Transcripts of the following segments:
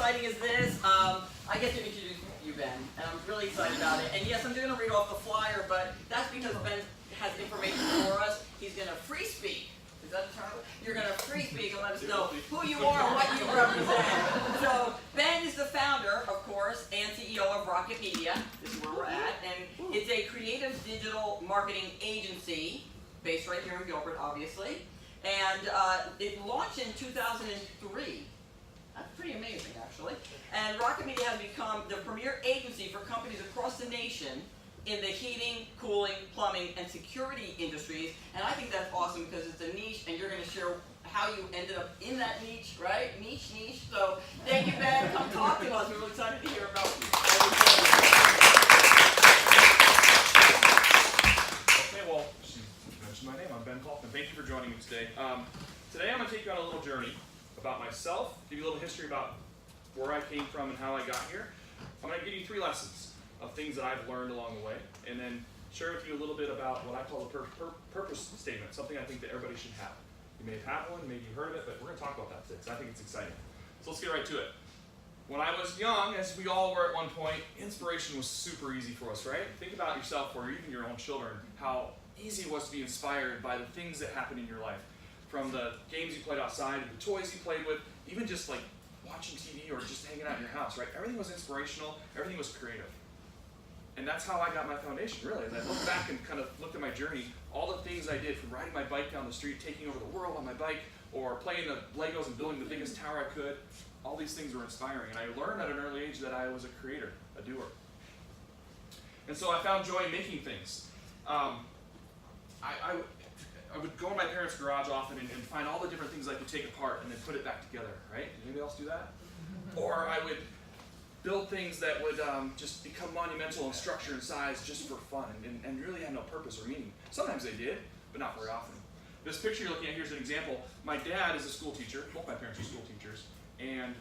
exciting is this? I get to introduce you, Ben, and I'm really excited about it. And yes, I'm going to read off the flyer, but that's because Ben has information for us. He's going to free speak. Is that a term? You're going to free speak and let us know who you are and what you represent. So Ben is the founder, of course, and CEO of Rocket Media. This is where we're at. And it's a creative digital marketing agency based right here in Gilbert, obviously. And it launched in 2003. That's pretty amazing, actually. And Rocket Media has become the premier agency for companies across the nation in the heating, cooling, plumbing, and security industries. And I think that's awesome because it's a niche, and you're going to share how you ended up in that niche, right? Niche. So thank you, Ben. Come talk to us. We're really excited to hear about you. Okay, well, she mentioned my name. I'm Ben Kalkman. Thank you for joining me today. Today I'm going to take you on a little journey about myself, give you a little history about where I came from and how I got here. I'm going to give you 3 lessons of things that I've learned along the way, and then share with you a little bit about what I call the purpose statement, something I think that everybody should have. You may have had one, maybe you've heard of it, but we're going to talk about that today, because I think it's exciting. So let's get right to it. When I was young, as we all were at one point, inspiration was super easy for us, right? Think about yourself or even your own children, how easy it was to be inspired by the things that happened in your life. From the games you played outside, to the toys you played with, even just like watching TV or just hanging out in your house, right? Everything was inspirational, everything was creative. And that's how I got my foundation, really. As I look back and kind of looked at my journey, all the things I did, from riding my bike down the street, taking over the world on my bike, or playing the Legos and building the biggest tower I could, all these things were inspiring. And I learned at an early age that I was a creator, a doer. And so I found joy in making things. I would go in my parents' garage often and find all the different things I could take apart and then put it back together, right? Did anybody else do that? Or I would build things that would just become monumental in structure and size just for fun and really had no purpose or meaning. Sometimes they did, but not very often. This picture you're looking at here is an example. My dad is a school teacher. Both my parents are school teachers. And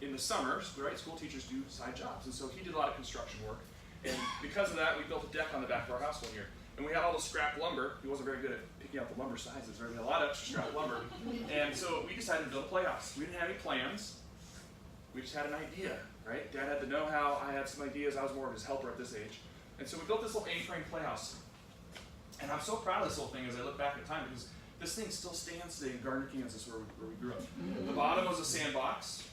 in the summers, right, school teachers do side jobs. And so he did a lot of construction work. And because of that, we built a deck on the back of our house one year. And we had all the scrap lumber. He wasn't very good at picking out the lumber sizes, right? We had a lot of extra scrap lumber. And so we decided to build a playhouse. We didn't have any plans. We just had an idea, right? Dad had the know-how. I had some ideas. I was more of his helper at this age. And so we built this little A-frame playhouse. And I'm so proud of this little thing as I look back at time, because this thing still stands today in Gardner, Kansas, where we grew up. The bottom was a sandbox.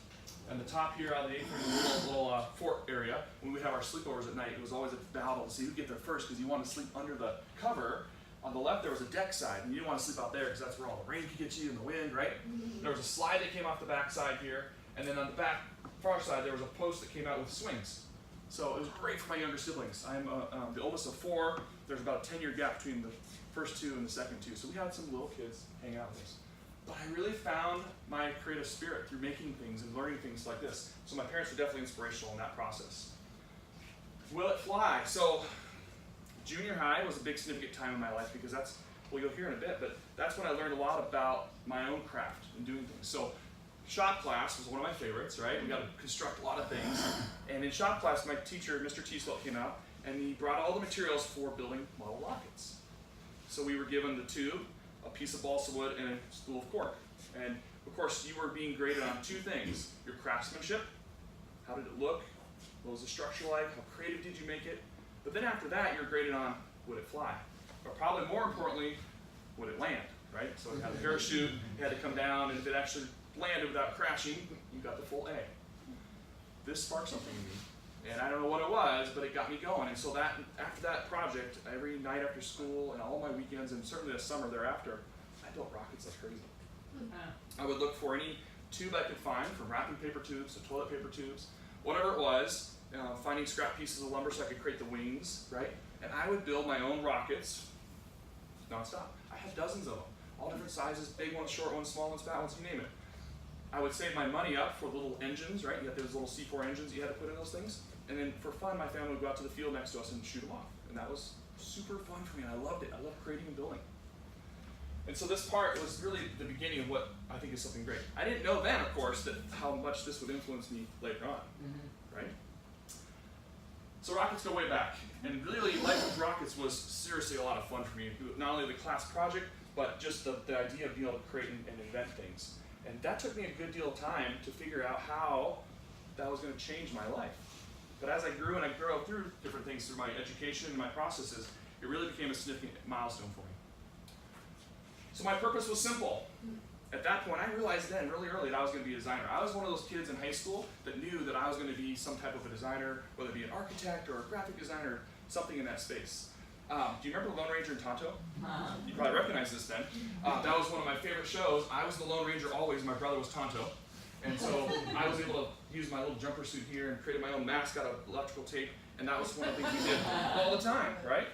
And the top here on the A-frame was a little fort area. When we have our sleepovers at night, it was always a battle to see who'd get there first, because you want to sleep under the cover. On the left, there was a deck side, and you didn't want to sleep out there because that's where all the rain could get you and the wind, right? There was a slide that came off the back side here, and then on the back far side, there was a post that came out with swings. So it was great for my younger siblings. I'm the oldest of 4. There's about a 10-year gap between the first 2 and the second 2. So we had some little kids hang out with us. But I really found my creative spirit through making things and learning things like this. So my parents were definitely inspirational in that process. Will it fly? So junior high was a big significant time in my life, because that's, well, you'll hear in a bit, but that's when I learned a lot about my own craft and doing things. So shop class was one of my favorites, right? We got to construct a lot of things. And in shop class, my teacher, Mr. Teasfelt, came out, and he brought all the materials for building model rockets. So we were given the tube, a piece of balsa wood, and a spool of cork. And of course, you were being graded on 2 things: your craftsmanship, how did it look, what was the structure like, how creative did you make it. But then after that, you're graded on, would it fly? But probably more importantly, would it land, right? So you had a parachute, you had to come down, and if it actually landed without crashing, you got the full A. This sparked something in me, and I don't know what it was, but it got me going. And so that, after that project, every night after school and all my weekends, and certainly the summer thereafter, I built rockets like crazy. I would look for any tube I could find, from wrapping paper tubes to toilet paper tubes, whatever it was, finding scrap pieces of lumber so I could create the wings, right? And I would build my own rockets nonstop. I had dozens of them, all different sizes, big ones, short ones, small ones, fat ones, you name it. I would save my money up for little engines, right? You had those little C4 engines you had to put in those things. And then for fun, my family would go out to the field next to us and shoot them off. And that was super fun for me, and I loved it. I loved creating and building. And so this part was really the beginning of what I think is something great. I didn't know then, of course, that how much this would influence me later on, right? So rockets go way back. And really, life with rockets was seriously a lot of fun for me. Not only the class project, but just the idea of being able to create and invent things. And that took me a good deal of time to figure out how that was going to change my life. But as I grew and I grew through different things through my education and my processes, it really became a significant milestone for me. So my purpose was simple. At that point, I realized then, really early, that I was going to be a designer. I was one of those kids in high school that knew that I was going to be some type of a designer, whether it be an architect or a graphic designer, something in that space. Do you remember Lone Ranger and Tonto? You probably recognize this then. That was one of my favorite shows. I was the Lone Ranger always, my brother was Tonto. And so I was able to use my little jumper suit here and create my own mask out of electrical tape, and that was one of the things we did all the time, right?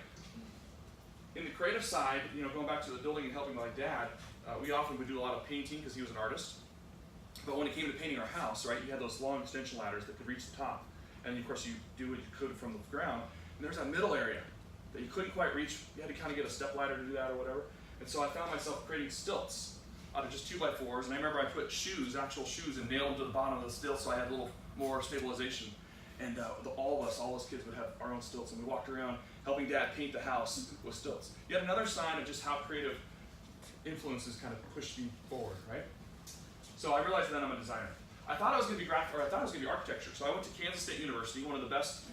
In the creative side, going back to the building and helping my dad, we often would do a lot of painting because he was an artist. But when it came to painting our house, right, you had those long extension ladders that could reach the top. And of course you do what you could from the ground. And there's that middle area that you couldn't quite reach. You had to kind of get a step ladder to do that or whatever. And so I found myself creating stilts out of just 2x4s. And I remember I put actual shoes, and nailed them to the bottom of the stilts so I had a little more stabilization. And all of us kids would have our own stilts. And we walked around helping Dad paint the house with stilts. Yet another sign of just how creative influences kind of pushed me forward, right? So I realized then I'm a designer. I thought I was going to be architecture. So I went to Kansas State University, one of the best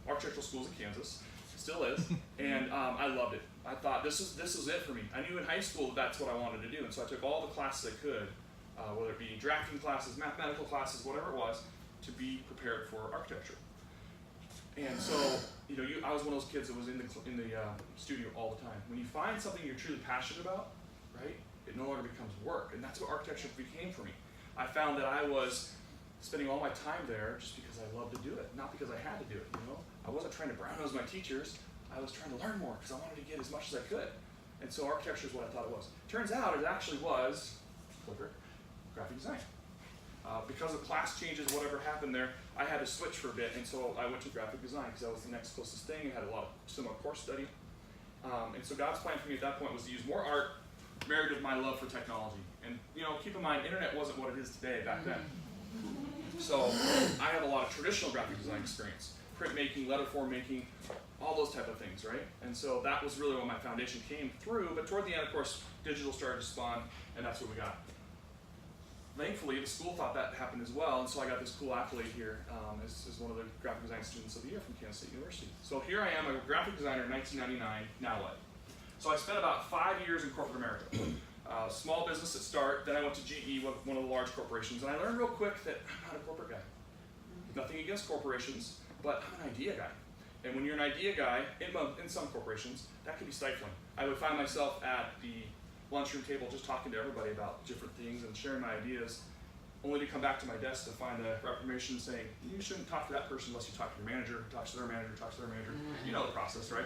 architectural schools in Kansas. It still is. And I loved it. I thought this was it for me. I knew in high school that's what I wanted to do. And so I took all the classes I could, whether it be drafting classes, mathematical classes, whatever it was, to be prepared for architecture. And so, I was one of those kids that was in the studio all the time. When you find something you're truly passionate about, right, it no longer becomes work. And that's what architecture became for me. I found that I was spending all my time there just because I loved to do it, not because I had to do it, I wasn't trying to brown nose my teachers. I was trying to learn more because I wanted to get as much as I could. And so architecture is what I thought it was. Turns out it actually was graphic design. Because of class changes, whatever happened there, I had to switch for a bit, and so I went to graphic design because that was the next closest thing. I had a lot of similar course study. And so God's plan for me at that point was to use more art married with my love for technology. And keep in mind, internet wasn't what it is today back then. So I have a lot of traditional graphic design experience, printmaking, letterform making, all those type of things, right? And so that was really what my foundation came through, but toward the end, of course, digital started to spawn, and that's what we got. Thankfully, the school thought that happened as well, and so I got this cool accolade here as one of the graphic design students of the year from Kansas State University. So here I am, a graphic designer in 1999, now what? So I spent about 5 years in corporate America. Small business at start, then I went to GE, one of the large corporations, and I learned real quick that I'm not a corporate guy. Nothing against corporations, but I'm an idea guy. And when you're an idea guy, in some corporations, that can be stifling. I would find myself at the lunchroom table just talking to everybody about different things and sharing my ideas, only to come back to my desk to find a reformation saying, you shouldn't talk to that person unless you talk to your manager, talk to their manager, talk to their manager. You know the process, right?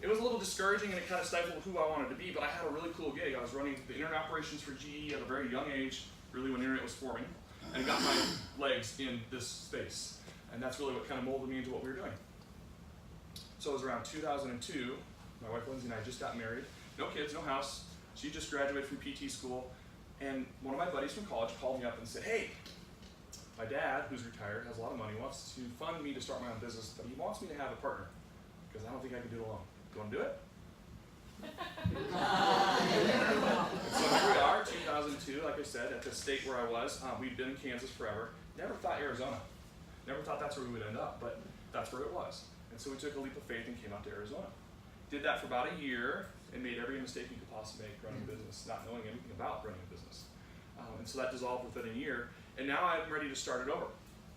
It was a little discouraging and it kind of stifled who I wanted to be, but I had a really cool gig. I was running the internet operations for GE at a very young age, really when the internet was forming, and got my legs in this space. And that's really what kind of molded me into what we were doing. So it was around 2002, my wife Lindsay and I just got married. No kids, no house. She just graduated from PT school, and one of my buddies from college called me up and said, hey, my dad, who's retired, has a lot of money, wants to fund me to start my own business, but he wants me to have a partner, because I don't think I can do it alone. Do you want to do it? So here we are, 2002, like I said, at the state where I was. We'd been in Kansas forever. Never thought Arizona. Never thought that's where we would end up, but that's where it was. And so we took a leap of faith and came out to Arizona. Did that for about a year and made every mistake you could possibly make running a business, not knowing anything about running a business. And so that dissolved within a year. And now I'm ready to start it over.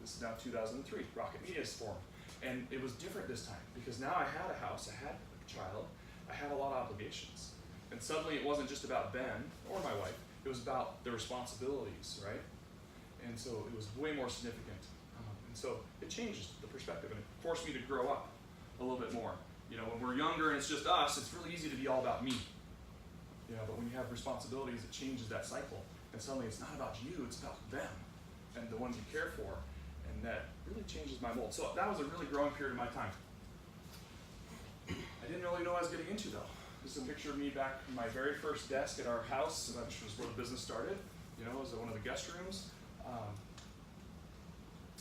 This is now 2003. Rocket Media is formed. And it was different this time because now I had a house, I had a child, I had a lot of obligations. And suddenly it wasn't just about Ben or my wife, it was about the responsibilities, right? And so it was way more significant. And so it changed the perspective and it forced me to grow up a little bit more. When we're younger and it's just us, it's really easy to be all about me. But when you have responsibilities, it changes that cycle. And suddenly it's not about you, it's about them and the ones you care for. And that really changes my mold. So that was a really growing period of my time. I didn't really know what I was getting into though. This is a picture of me back in my very first desk at our house, which was where the business started. It was one of the guest rooms.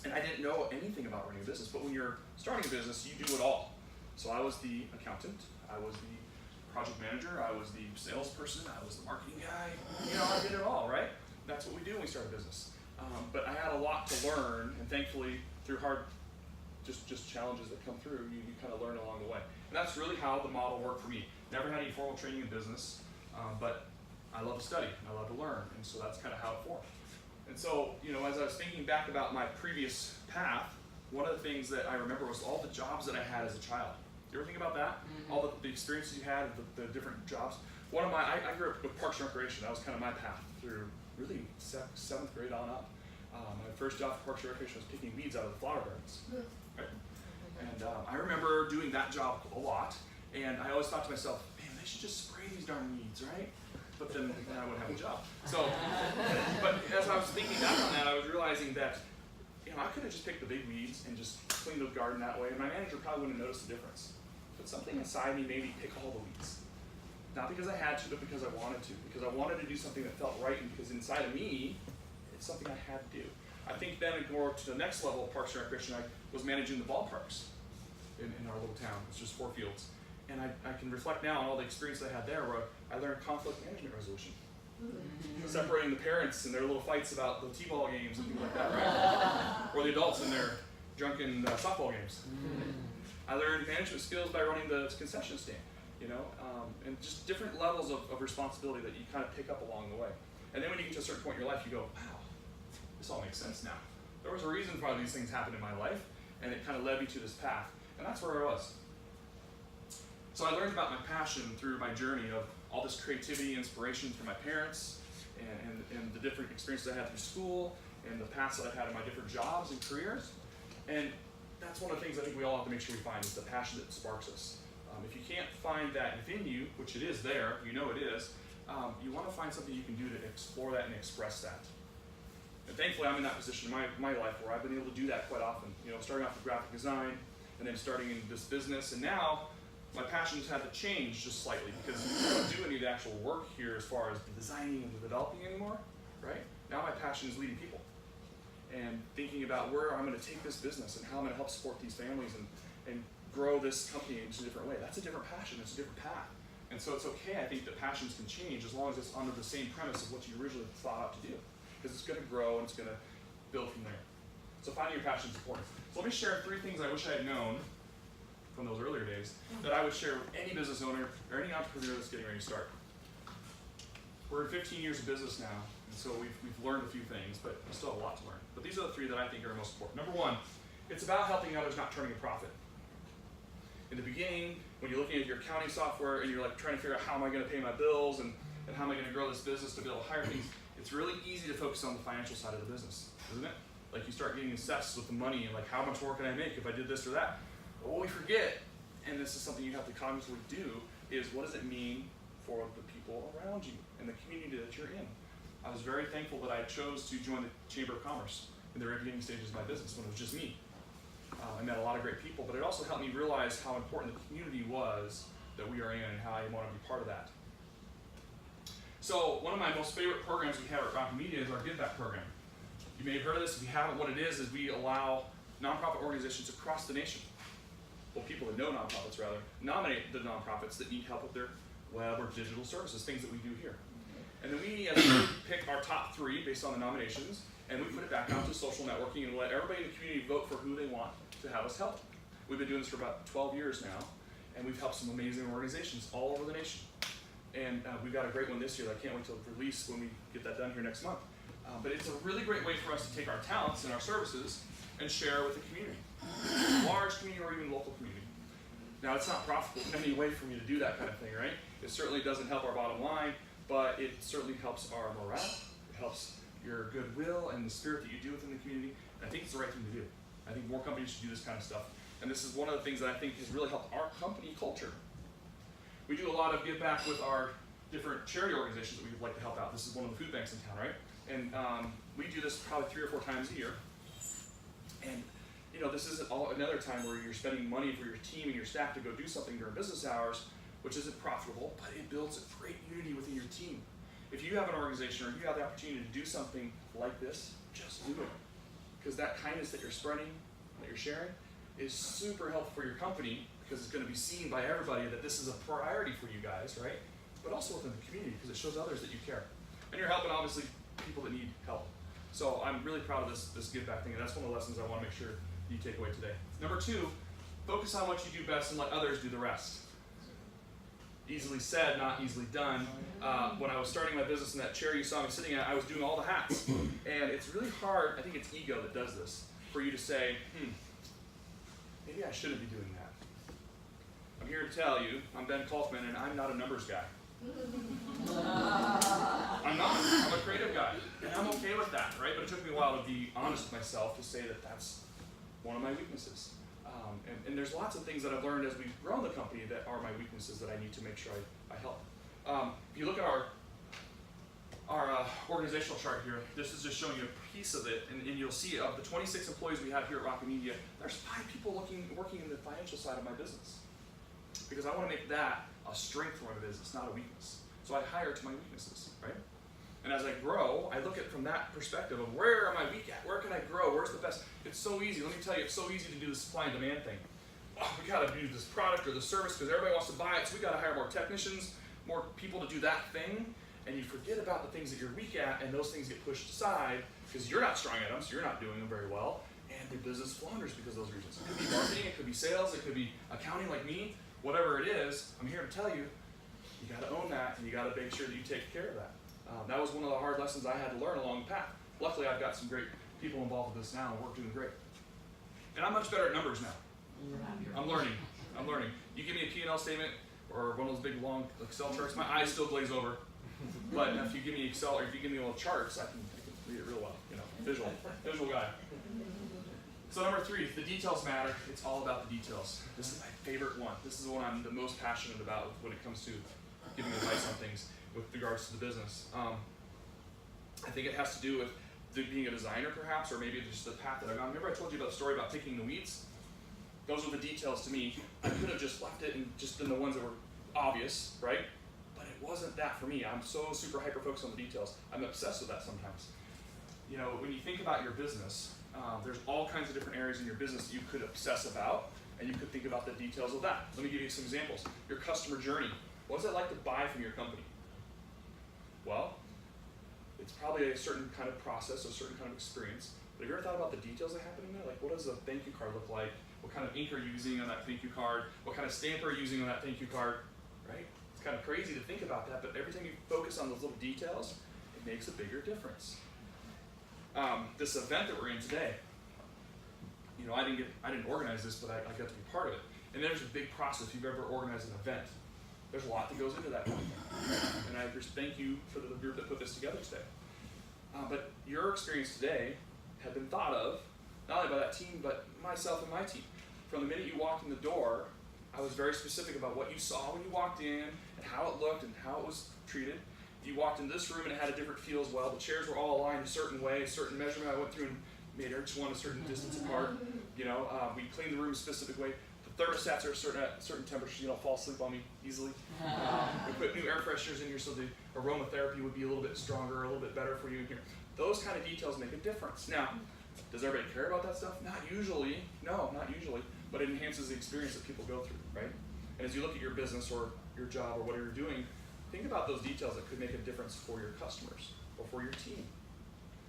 And I didn't know anything about running a business, but when you're starting a business, you do it all. So I was the accountant, I was the project manager, I was the salesperson, I was the marketing guy. I did it all, right? That's what we do when we start a business. But I had had a lot to learn, and thankfully through hard just challenges that come through, you kind of learn along the way. And that's really how the model worked for me. Never had any formal training in business, but I love to study, and I love to learn, and so that's kind of how it formed. And so, as I was thinking back about my previous path, one of the things that I remember was all the jobs that I had as a child. You ever think about that? Mm-hmm. All the experiences you had, the different jobs. I grew up with Parks and Recreation. That was kind of my path through really 7th grade on up. My first job for Parks and Recreation was picking weeds out of the flower gardens. Yeah. Right? And I remember doing that job a lot, and I always thought to myself, man, they should just spray these darn weeds, right? But then I wouldn't have a job. So, but as I was thinking back on that, I was realizing that I could have just picked the big weeds and just cleaned the garden that way, and my manager probably wouldn't have noticed the difference. But something inside me made me pick all the weeds. Not because I had to, but because I wanted to. Because I wanted to do something that felt right, and because inside of me, it's something I had to do. I think then it more to the next level of Parks and Recreation, I was managing the ballparks in our little town. It's just 4 fields. And I can reflect now on all the experience I had there where I learned conflict management resolution. Mm-hmm. Separating the parents and their little fights about the t-ball games and things like that, right? Or the adults in their drunken softball games. Mm-hmm. I learned management skills by running the concession stand, and just different levels of responsibility that you kind of pick up along the way. And then when you get to a certain point in your life, you go, wow, this all makes sense now. There was a reason for why these things happened in my life, and it kind of led me to this path. And that's where I was. So I learned about my passion through my journey of all this creativity, inspiration from my parents, and the different experiences I had through school, and the paths that I've had in my different jobs and careers. And that's one of the things I think we all have to make sure we find is the passion that sparks us. If you can't find that within you, which it is there, it is, you want to find something you can do to explore that and express that. And thankfully, I'm in that position in my life where I've been able to do that quite often. Starting off with graphic design, and then starting in this business, and now my passions had to change just slightly because I don't do any of the actual work here as far as the designing and the developing anymore, right? Now my passion is leading people and thinking about where I'm going to take this business and how I'm going to help support these families and grow this company in a different way. That's a different passion, it's a different path. And so it's okay, I think, that passions can change as long as it's under the same premise of what you originally thought out to do. Because it's going to grow and it's going to build from there. So finding your passion is important. So let me share 3 things I wish I had known from those earlier days that I would share with any business owner or any entrepreneur that's getting ready to start. We're in 15 years of business now, and so we've learned a few things, but we still have a lot to learn. But these are the 3 that I think are most important. Number 1, it's about helping others, not turning a profit. In the beginning, when you're looking at your accounting software and you're like trying to figure out how am I going to pay my bills and how am I going to grow this business to be able to hire things, it's really easy to focus on the financial side of the business, isn't it? Like you start getting obsessed with the money and like how much more can I make if I did this or that. But what we forget, and this is something you have to cognitively do, is what does it mean for the people around you and the community that you're in. I was very thankful that I chose to join the Chamber of Commerce in the very beginning stages of my business when it was just me. I met a lot of great people, but it also helped me realize how important the community was that we are in and how I want to be part of that. So one of my most favorite programs we have at Rocky Media is our Give Back program. You may have heard of this. If you haven't, what it is we allow nonprofit organizations across the nation, well, people that know nonprofits rather, nominate the nonprofits that need help with their web or digital services, things that we do here. And then we, as a group, pick our top 3 based on the nominations, and we put it back out to social networking and let everybody in the community vote for who they want to have us help. We've been doing this for about 12 years now, and we've helped some amazing organizations all over the nation. And we've got a great one this year that I can't wait to release when we get that done here next month. But it's a really great way for us to take our talents and our services and share with the community, large community or even local community. Now, it's not profitable in any way for me to do that kind of thing, right? It certainly doesn't help our bottom line, but it certainly helps our morale. It helps your goodwill and the spirit that you do within the community. And I think it's the right thing to do. I think more companies should do this kind of stuff. And this is one of the things that I think has really helped our company culture. We do a lot of give back with our different charity organizations that we'd like to help out. This is one of the food banks in town, right? And we do this probably 3 or 4 times a year. And this isn't another time where you're spending money for your team and your staff to go do something during business hours, which isn't profitable, but it builds a great unity within your team. If you have an organization or you have the opportunity to do something like this, just do it. Because that kindness that you're spreading, that you're sharing, is super helpful for your company because it's going to be seen by everybody that this is a priority for you guys, right? But also within the community because it shows others that you care. And you're helping, obviously, people that need help. So I'm really proud of this give back thing, and that's one of the lessons I want to make sure you take away today. Number 2, focus on what you do best and let others do the rest. Easily said, not easily done. When I was starting my business in that chair you saw me sitting at, I was doing all the hats. And it's really hard, I think it's ego that does this, for you to say, maybe I shouldn't be doing that. I'm here to tell you, I'm Ben Kalkman, and I'm not a numbers guy. I'm not. I'm a creative guy. And I'm okay with that, right? But it took me a while to be honest with myself to say that that's one of my weaknesses. And there's lots of things that I've learned as we've grown the company that are my weaknesses that I need to make sure I help. If you look at our organizational chart here, this is just showing you a piece of it, and you'll see of the 26 employees we have here at Rocket Media, there's 5 people working in the financial side of my business. Because I want to make that a strength for my business, not a weakness. So I hire to my weaknesses, right? And as I grow, I look at it from that perspective of where am I weak at? Where can I grow? Where's the best? It's so easy. Let me tell you, it's so easy to do the supply and demand thing. Oh, we got to do this product or the service because everybody wants to buy it, so we got to hire more technicians, more people to do that thing. And you forget about the things that you're weak at, and those things get pushed aside because you're not strong at them, so you're not doing them very well. And your business flounders because of those reasons. It could be marketing, it could be sales, it could be accounting like me. Whatever it is, I'm here to tell you, you got to own that, and you got to make sure that you take care of that. That was one of the hard lessons I had to learn along the path. Luckily, I've got some great people involved with this now, and we're doing great. And I'm much better at numbers now. I'm learning. You give me a P&L statement or one of those big, long Excel charts, my eyes still glaze over. But if you give me Excel or if you give me little charts, I can read it real well. Visual guy. So number 3, the details matter. It's all about the details. This is my favorite one. This is the one I'm the most passionate about when it comes to giving advice on things with regards to the business. I think it has to do with being a designer perhaps, or maybe just the path that I've gone. Remember I told you about the story about picking the weeds? Those were the details to me. I could have just left it and just done the ones that were obvious, right? But it wasn't that for me. I'm so super hyper-focused on the details. I'm obsessed with that sometimes. You know, when you think about your business, there's all kinds of different areas in your business that you could obsess about, and you could think about the details of that. Let me give you some examples. Your customer journey. What's it like to buy from your company? Well, it's probably a certain kind of process, a certain kind of experience. But have you ever thought about the details that happen in there? Like, what does a thank you card look like? What kind of ink are you using on that thank you card? What kind of stamp are you using on that thank you card? Right? It's kind of crazy to think about that, but every time you focus on those little details, it makes a bigger difference. This event that we're in today, you know, I didn't organize this, but I got to be part of it. And there's a big process if you've ever organized an event. There's a lot that goes into that. And I just thank you for the group that put this together today. But your experience today had been thought of, not only by that team, but myself and my team. From the minute you walked in the door, I was very specific about what you saw when you walked in, and how it looked, and how it was treated. If you walked in this room and it had a different feel as well, the chairs were all aligned a certain way, a certain measurement. I went through and made each one a certain distance apart. You know, we cleaned the room a specific way. The thermostats are at certain temperatures. You don't fall asleep on me easily. We put new air fresheners in here so the aromatherapy would be a little bit stronger, a little bit better for you in here. Those kind of details make a difference. Now, does everybody care about that stuff? Not usually. No, not usually. But it enhances the experience that people go through, right? And as you look at your business or your job or whatever you're doing, think about those details that could make a difference for your customers or for your team.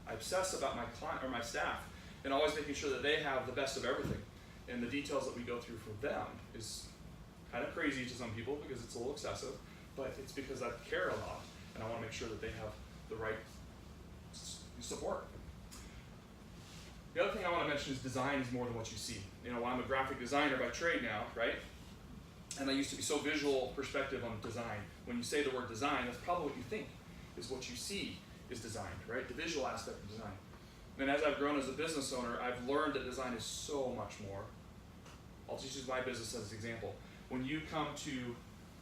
I obsess about my client or my staff and always making sure that they have the best of everything. And the details that we go through for them is kind of crazy to some people because it's a little excessive, but it's because I care a lot and I want to make sure that they have the right support. The other thing I want to mention is design is more than what you see. You know, I'm a graphic designer by trade now, right? And I used to be so visual perspective on design. When you say the word design, that's probably what you think is what you see is designed, right? The visual aspect of design. And as I've grown as a business owner, I've learned that design is so much more. I'll just use my business as an example. When you come to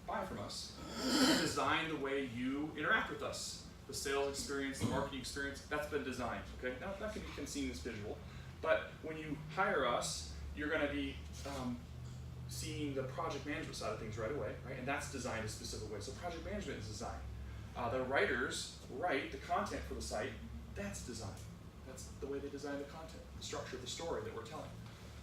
buy from us, we design the way you interact with us. The sales experience, the marketing experience, that's been designed, okay? Now, that can be seen as visual, but when you hire us, you're gonna be seeing the project management side of things right away, right? And that's designed a specific way. So project management is designed. The writers write the content for the site, that's design. That's the way they design the content, the structure of the story that we're telling.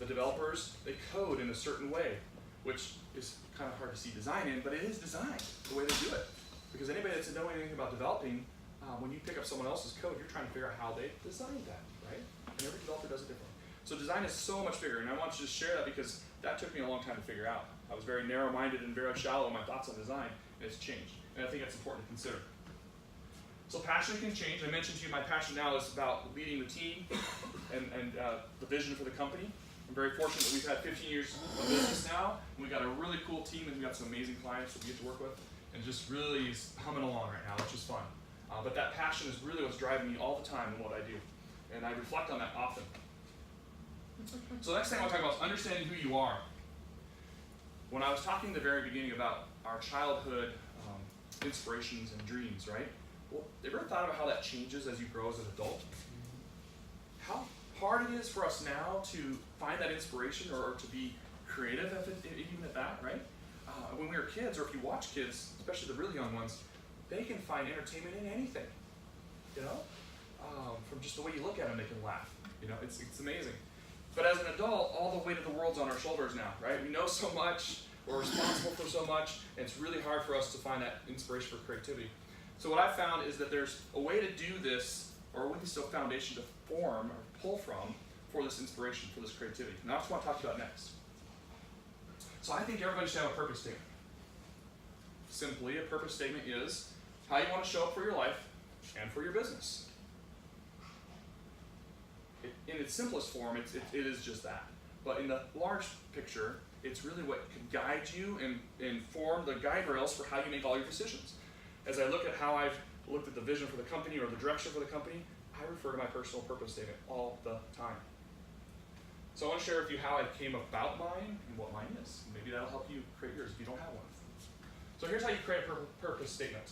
The developers, they code in a certain way, which is kind of hard to see design in, but it is designed the way they do it. Because anybody that's know anything about developing when you pick up someone else's code, you're trying to figure out how they designed that, right? And every developer does it differently. So design is so much bigger, and I want you to share that because that took me a long time to figure out. I was very narrow-minded and very shallow in my thoughts on design, and it's changed. And I think that's important to consider. So passion can change. I mentioned to you my passion now is about leading the team and the vision for the company. I'm very fortunate that we've had 15 years of business now, and we've got a really cool team, and we've got some amazing clients that we get to work with, and just really is humming along right now, which is fun. But that passion is really what's driving me all the time in what I do, and I reflect on that often. So the next thing I want to talk about is understanding who you are. When I was talking at the very beginning about our childhood inspirations and dreams, right? Well, have you ever thought about how that changes as you grow as an adult? How hard it is for us now to find that inspiration or to be creative, even at that, right? When we were kids, or if you watch kids, especially the really young ones, they can find entertainment in anything, you know? From just the way you look at them, they can laugh. You know, it's amazing. But as an adult, all the weight of the world's on our shoulders now, right? We know so much, we're responsible for so much, and it's really hard for us to find that inspiration for creativity. So what I've found is that there's a way to do this, or at least a foundation to form or pull from for this inspiration, for this creativity. And that's what I want to talk about next. So I think everybody should have a purpose statement. Simply, a purpose statement is how you want to show up for your life and for your business. In its simplest form, it is just that. But in the large picture, it's really what can guide you and form the guide rails for how you make all your decisions. As I look at how I've looked at the vision for the company or the direction for the company, I refer to my personal purpose statement all the time. So I want to share with you how I came about mine and what mine is. Maybe that'll help you create yours if you don't have one. So here's how you create a purpose statement.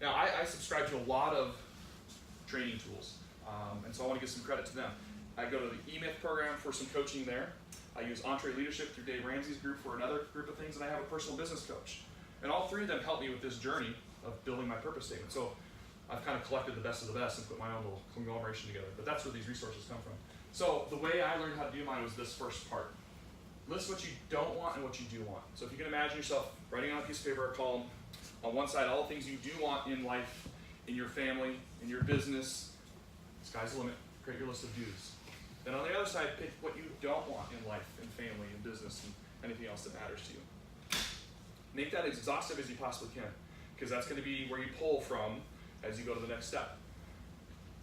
Now, I subscribe to a lot of training tools, and so I want to give some credit to them. I go to the E-Myth program for some coaching there. I use Entre Leadership through Dave Ramsey's group for another group of things, and I have a personal business coach. And all three of them help me with this journey of building my purpose statement. So I've kind of collected the best of the best and put my own little conglomeration together, but that's where these resources come from. So the way I learned how to do mine was this first part. List what you don't want and what you do want. So if you can imagine yourself writing on a piece of paper or column, on one side all the things you do want in life, in your family, in your business, sky's the limit, create your list of do's. Then on the other side, pick what you don't want in life, in family, in business, and anything else that matters to you. Make that as exhaustive as you possibly can, because that's going to be where you pull from as you go to the next step.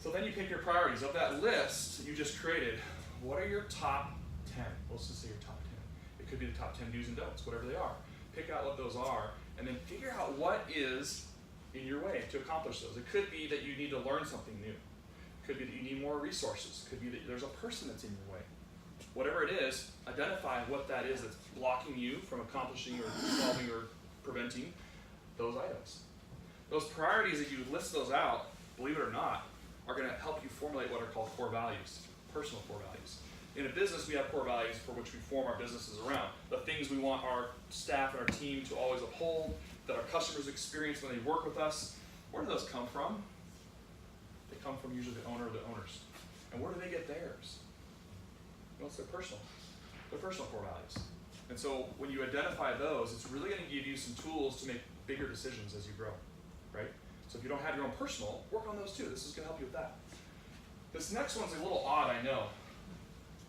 So then you pick your priorities. Of that list you just created, what are your top 10? Let's just say your top 10. It could be the top 10 do's and don'ts, whatever they are. Pick out what those are, and then figure out what is in your way to accomplish those. It could be that you need to learn something new. Could be that you need more resources. Could be that there's a person that's in your way. Whatever it is, identify what that is that's blocking you from accomplishing or solving or preventing those items. Those priorities, if you list those out, believe it or not, are going to help you formulate what are called core values, personal core values. In a business, we have core values for which we form our businesses around. The things we want our staff and our team to always uphold, that our customers experience when they work with us. Where do those come from? They come from usually the owner or the owners. And where do they get theirs? Well, it's their personal core values. And so when you identify those, it's really going to give you some tools to make bigger decisions as you grow, right? So if you don't have your own personal, work on those too. This is going to help you with that. This next one's a little odd, I know,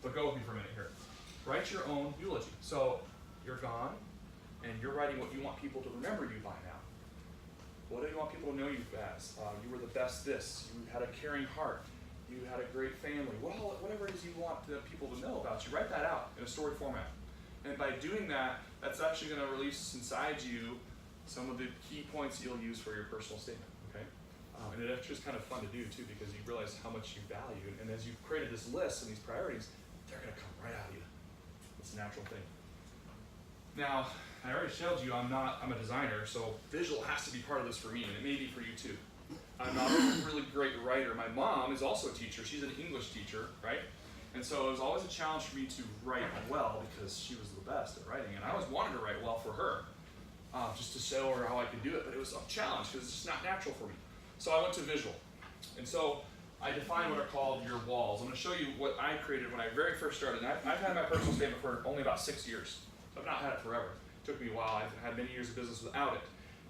but go with me for a minute here. Write your own eulogy. So you're gone, and you're writing what you want people to remember you by now. What do you want people to know you as? You were the best this. You had a caring heart. You had a great family. Whatever it is you want the people to know about you, write that out in a story format. And by doing that, that's actually going to release inside you some of the key points you'll use for your personal statement. Okay? And it actually is kind of fun to do too, because you realize how much you value. And as you've created this list and these priorities, they're going to come right out of you. It's a natural thing. Now, I already showed you I'm a designer, so visual has to be part of this for me, and it may be for you too. I'm not a really great writer. My mom is also a teacher. She's an English teacher, right? And so it was always a challenge for me to write well because she was the best at writing. And I always wanted to write well for her, just to show her how I could do it. But it was a challenge because it's just not natural for me. So I went to visual. And so I defined what are called your walls. I'm going to show you what I created when I very first started. And I've had my personal statement for only about 6 years. So I've not had it forever. It took me a while. I've had many years of business without it.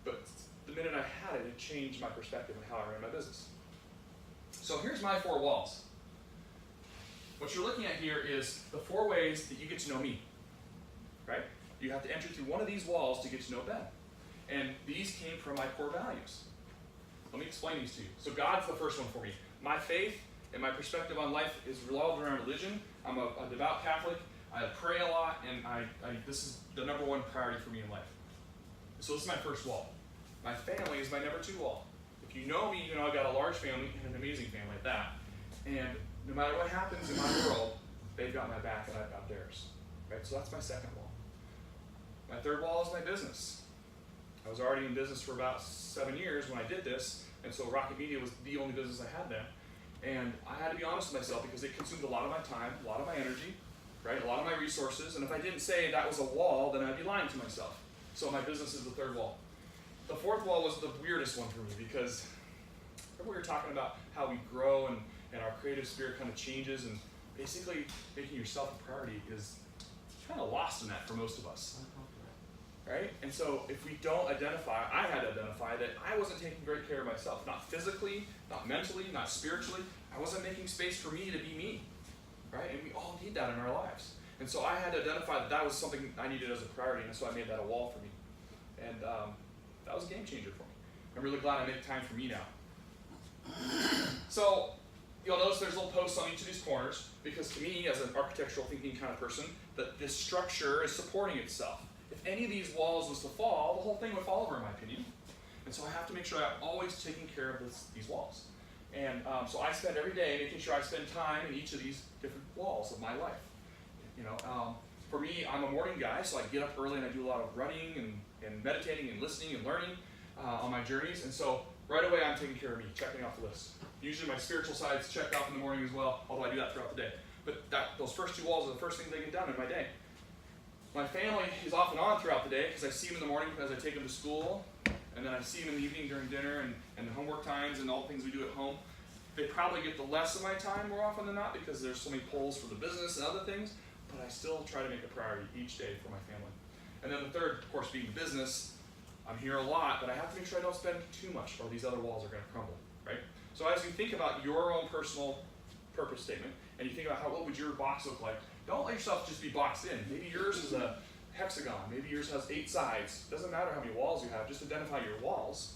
But the minute I had it, it changed my perspective on how I ran my business. So here's my 4 walls. What you're looking at here is the 4 ways that you get to know me, right? You have to enter through one of these walls to get to know Ben. And these came from my core values. Let me explain these to you. So God's the first one for me. My faith and my perspective on life is revolved around religion. I'm a devout Catholic. I pray a lot, and this is the #1 priority for me in life. So this is my first wall. My family is my #2 wall. If you know me, you know I've got a large family and an amazing family at that. And no matter what happens in my world, they've got my back and I've got theirs. Right? So that's my second wall. My third wall is my business. I was already in business for about 7 years when I did this, and so Rocket Media was the only business I had then. And I had to be honest with myself because it consumed a lot of my time, a lot of my energy, right? A lot of my resources, and if I didn't say that was a wall, then I'd be lying to myself. So my business is the third wall. The fourth wall was the weirdest one for me because remember we were talking about how we grow and our creative spirit kind of changes, and basically making yourself a priority is kind of lost in that for most of us. Right? And so if we don't identify, I had to identify that I wasn't taking great care of myself, not physically, not mentally, not spiritually. I wasn't making space for me to be me. Right? And we all need that in our lives. And so I had to identify that that was something I needed as a priority, and so I made that a wall for me. And that was a game changer for me. I'm really glad I make time for me now. So you'll notice there's little posts on each of these corners, because to me, as an architectural thinking kind of person, that this structure is supporting itself. If any of these walls was to fall, the whole thing would fall over, in my opinion. And so I have to make sure I'm always taking care of these walls. And so I spend every day making sure I spend time in each of these different walls of my life. You know, for me, I'm a morning guy, so I get up early and I do a lot of running and meditating and listening and learning on my journeys. And so right away, I'm taking care of me, checking off the list. Usually my spiritual side's checked off in the morning as well, although I do that throughout the day. But those first 2 walls are the first things that get done in my day. My family is off and on throughout the day because I see them in the morning as I take them to school, and then I see them in the evening during dinner and the homework times and all the things we do at home. They probably get the less of my time more often than not because there's so many polls for the business and other things, but I still try to make a priority each day for my family. And then the third, of course, being the business. I'm here a lot, but I have to make sure I don't spend too much or these other walls are going to crumble, right? So as you think about your own personal purpose statement, and you think about what would your box look like, don't let yourself just be boxed in. Maybe yours is a hexagon. Maybe yours has 8 sides. Doesn't matter how many walls you have. Just identify your walls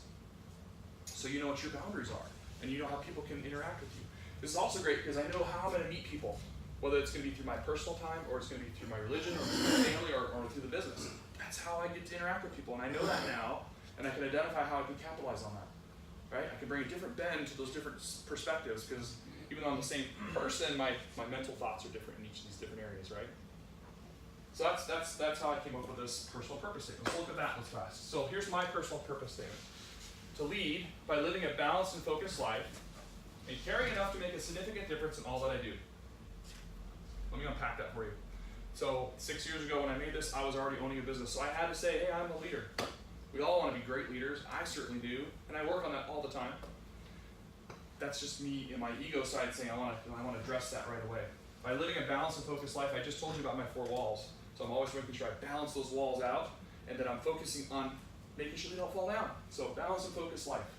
so you know what your boundaries are and you know how people can interact with you. This is also great because I know how I'm going to meet people, whether it's going to be through my personal time or it's going to be through my religion or through my family or through the business. That's how I get to interact with people, and I know that now, and I can identify how I can capitalize on that. Right? I can bring a different bend to those different perspectives because even though I'm the same person, my mental thoughts are different in each of these different areas, right? So that's how I came up with this personal purpose statement. Let's look at that real fast. So here's my personal purpose statement. To lead by living a balanced and focused life and caring enough to make a significant difference in all that I do. Let me unpack that for you. So 6 years ago when I made this, I was already owning a business. So I had to say, hey, I'm a leader. We all want to be great leaders. I certainly do. And I work on that all the time. That's just me in my ego side saying I want to address that right away. By living a balanced and focused life, I just told you about my 4 walls. So I'm always making sure I balance those walls out and that I'm focusing on making sure they don't fall down. So balanced and focused life.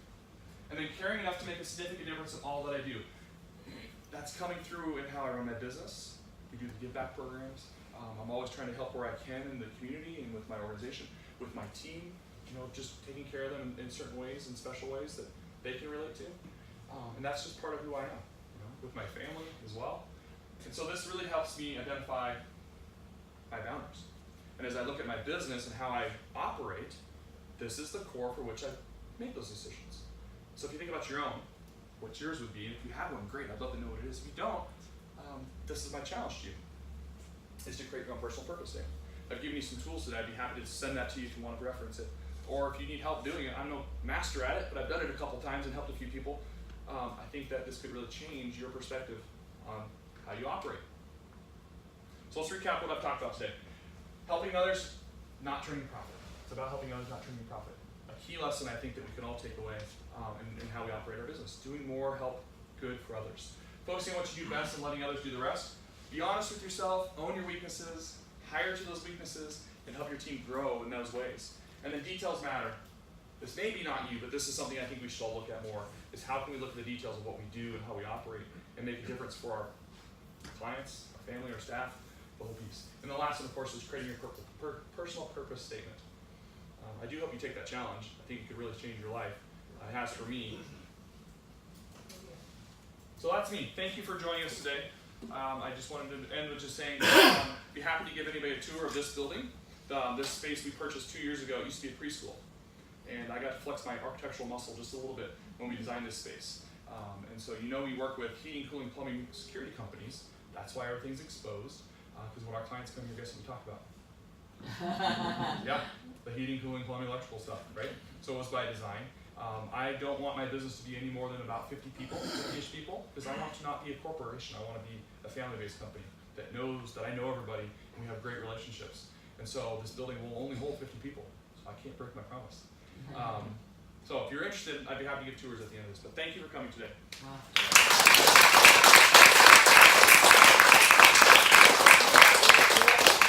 And then caring enough to make a significant difference in all that I do. That's coming through in how I run my business. We do the give back programs. I'm always trying to help where I can in the community and with my organization, with my team, just taking care of them in certain ways, in special ways that they can relate to. And that's just part of who I am, with my family as well. And so this really helps me identify my boundaries. And as I look at my business and how I operate, this is the core for which I make those decisions. So if you think about your own, what yours would be, if you have one, great, I'd love to know what it is. If you don't, this is my challenge to you, is to create your own personal purpose statement. I've given you some tools today. I'd be happy to send that to you if you want to reference it. Or if you need help doing it, I'm no master at it, but I've done it a couple times and helped a few people. I think that this could really change your perspective on how you operate. So let's recap what I've talked about today. Helping others, not turning profit. It's about helping others, not turning profit. A key lesson I think that we can all take away in how we operate our business. Doing more, help good for others. Focusing on what you do best and letting others do the rest. Be honest with yourself, own your weaknesses, hire to those weaknesses, and help your team grow in those ways. And then details matter. This may be not you, but this is something I think we should all look at more. is how can we look at the details of what we do and how we operate and make a difference for our clients, our family, our staff, the whole piece. And the last one, of course, is creating your personal purpose statement. I do hope you take that challenge. I think it could really change your life. It has for me. So that's me. Thank you for joining us today. I just wanted to end with just saying, be happy to give anybody a tour of this building. This space we purchased 2 years ago, it used to be a preschool. And I got to flex my architectural muscle just a little bit when we designed this space. And so we work with heating, cooling, plumbing, security companies. That's why everything's exposed. Because when our clients come here, guess what we talk about? Yeah, the heating, cooling, plumbing, electrical stuff, right? So it was by design. I don't want my business to be any more than about 50-ish people, because I want to not be a corporation. I want to be a family-based company that knows that I know everybody and we have great relationships. And so this building will only hold 50 people, so I can't break my promise. So if you're interested, I'd be happy to give tours at the end of this. But thank you for coming today.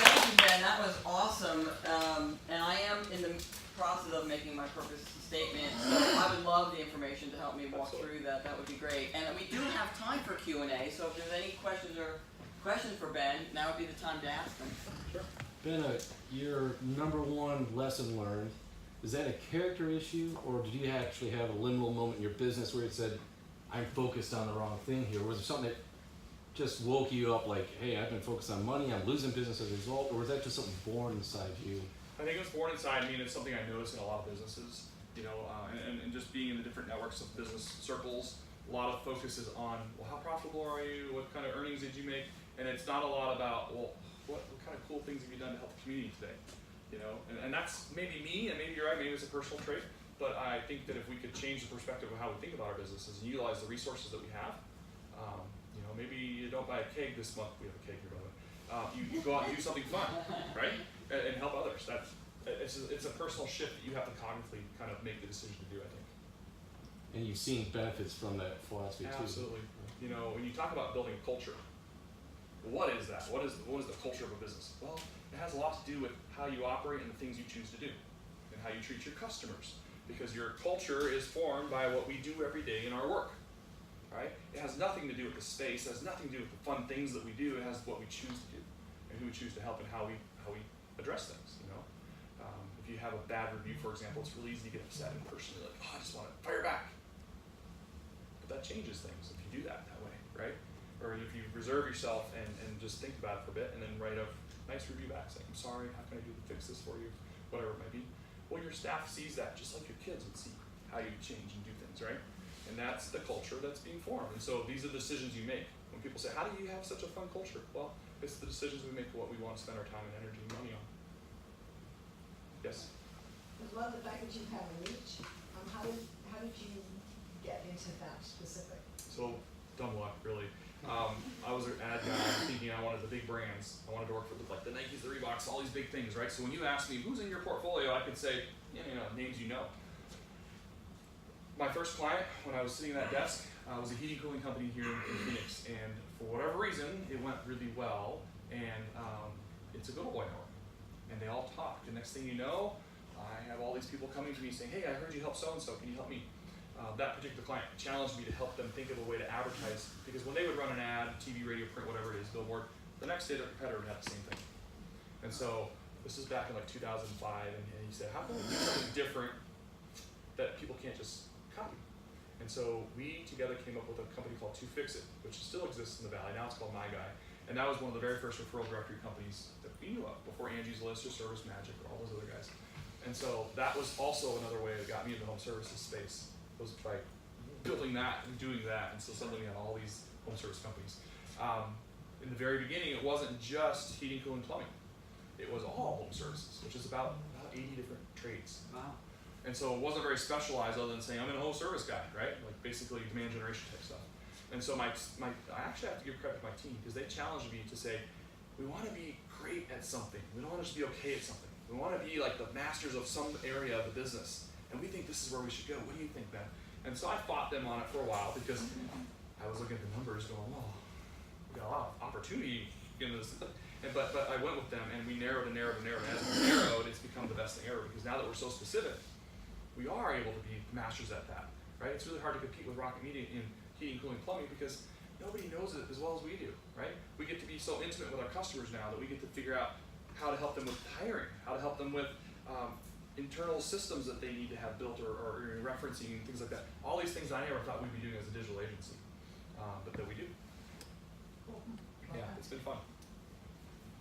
Thank you, Ben. That was awesome. And I am in the process of making my purpose statement, so I would love the information to help me walk through that. That would be great. And we do have time for Q&A, so if there's any questions for Ben, now would be the time to ask them. Sure. Ben, your #1 lesson learned, is that a character issue, or did you actually have a liminal moment in your business where it said, I'm focused on the wrong thing here? Was there something that just woke you up like, hey, I've been focused on money, I'm losing business as a result, or was that just something born inside you? I think it was born inside me, and it's something I noticed in a lot of businesses, and just being in the different networks of business circles, a lot of focus is on, well, how profitable are you? What kind of earnings did you make? And it's not a lot about, well, what kind of cool things have you done to help the community today? And that's maybe me, and maybe you're right, maybe it's a personal trait, but I think that if we could change the perspective of how we think about our businesses and utilize the resources that we have, maybe you don't buy a keg this month, we have a keg here, by the way. You go out and do something fun, right? And help others. It's a personal shift that you have to cognitively kind of make the decision to do, I think. And you've seen benefits from that philosophy too. Absolutely. When you talk about building a culture, what is that? What is the culture of a business? Well, it has a lot to do with how you operate and the things you choose to do, and how you treat your customers. Because your culture is formed by what we do every day in our work, right? It has nothing to do with the space. It has nothing to do with the fun things that we do. It has what we choose to do, and who we choose to help, and how we address things. If you have a bad review, for example, it's really easy to get upset and personally like, oh, I just want to fire back. But that changes things if you do that way, right? Or if you reserve yourself and just think about it for a bit and then write a nice review back saying, I'm sorry, how can I do to fix this for you? Whatever it might be. Well, your staff sees that just like your kids would see how you change and do things, right? And that's the culture that's being formed. And so these are the decisions you make. When people say, how do you have such a fun culture? Well, it's the decisions we make for what we want to spend our time and energy and money on. Yes? I love the fact that you have a niche. How did you get into that specific? So, dumb luck, really. I was an ad guy thinking I wanted the big brands. I wanted to work for like the Nikes, the Reeboks, all these big things, right? So when you ask me, who's in your portfolio, I could say, names you know. My first client, when I was sitting at that desk, was a heating cooling company here in Phoenix. And for whatever reason, it went really well. And it's a Little Boy network. And they all talked. And next thing you know, I have all these people coming to me saying, hey, I heard you help so-and-so, can you help me? That particular client challenged me to help them think of a way to advertise, because when they would run an ad, TV, radio, print, whatever it is, billboard, the next day their competitor would have the same thing. And so this is back in like 2005, and he said, how can we do something different that people can't just copy? And so we together came up with a company called To Fix It, which still exists in the Valley. Now it's called My Guy. And that was one of the very first referral directory companies that we knew of before Angie's List or Service Magic or all those other guys. And so that was also another way that got me into the home services space, was by building that and doing that. And so suddenly we had all these home service companies. In the very beginning, it wasn't just heating, cooling, plumbing. It was all home services, which is about 80 different trades. Wow. And so it wasn't very specialized other than saying, I'm a home service guy, right? Like basically demand generation type stuff. And so I actually have to give credit to my team, because they challenged me to say, we want to be great at something. We don't want to just be okay at something. We want to be like the masters of some area of the business. And we think this is where we should go. What do you think, Ben? And so I fought them on it for a while, because I was looking at the numbers going, well, we got a lot of opportunity in this. But I went with them, and we narrowed and narrowed and narrowed. And as we narrowed, it's become the best thing ever, because now that we're so specific, we are able to be masters at that. right? It's really hard to compete with Rocket Media in heating, cooling, plumbing because nobody knows it as well as we do, right? We get to be so intimate with our customers now that we get to figure out how to help them with hiring, how to help them with internal systems that they need to have built or referencing and things like that. All these things I never thought we'd be doing as a digital agency, but that we do. Cool. Yeah, it's been fun.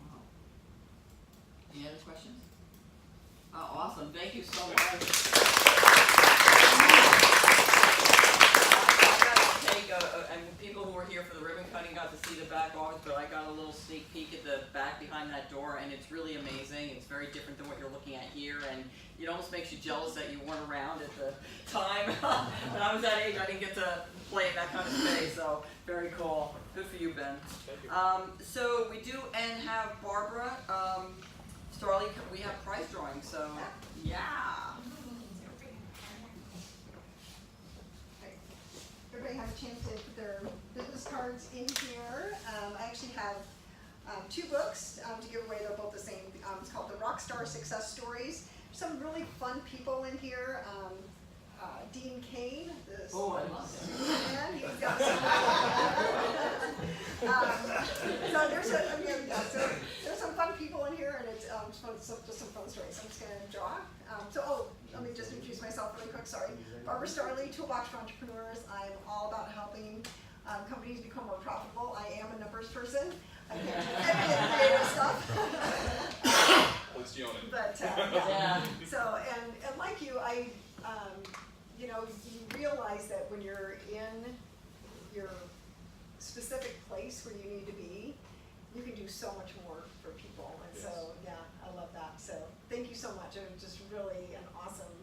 Wow. Any other questions? Oh, awesome. Thank you so much. And people who were here for the ribbon cutting got to see the back office, but I got a little sneak peek at the back behind that door, and it's really amazing. It's very different than what you're looking at here, and it almost makes you jealous that you weren't around at the time. When I was that age, I didn't get to play in that kind of space, so very cool. Good for you, Ben. Thank you. So we do and have Barbara Starley. We have prize drawing, so yeah. Everybody have a chance to put their business cards in here. I actually have 2 books to give away. They're both the same. It's called The Rockstar Success Stories. Some really fun people in here. Dean Kane. Oh, I love it. Man, he's got so there's some fun people in here, and it's just some fun stories. I'm just going to draw. Let me just introduce myself really quick. Sorry, Barbara Starley, Toolbox for Entrepreneurs. I'm all about helping companies become more profitable. I am a numbers person. I can't do any of the creative stuff. At least you own it. But yeah. So and like you, you realize that when you're in your specific place where you need to be, you can do so much more for people. And Yes. so, yeah, I love that. So thank you so much. It was just really an awesome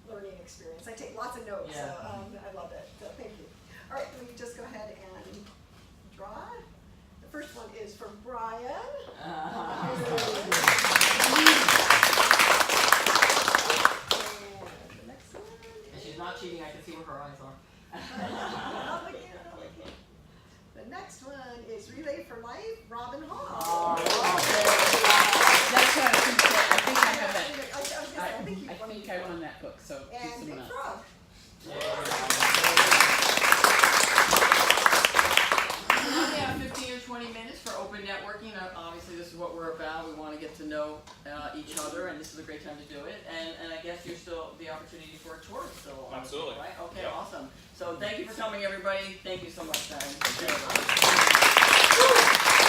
learning experience. I take lots of notes, Yeah. so I love it. So thank you. All right, let me just go ahead and draw. The first one is for Brian. Not cheating, I can see where her eyes are. The next one is Relay for Life, Robin Hall. Oh, That's what I think I have that. I think you I think I won that book, so choose And someone Big else. Frog. We only have 15 or 20 minutes for open networking. Obviously, this is what we're about. We want to get to know each other, and this is a great time to do it. And I guess you're still the opportunity for a tour still. Absolutely. Right? Okay, Yep. awesome. So thank you for coming, everybody. Thank you so much, Ben. Thank you.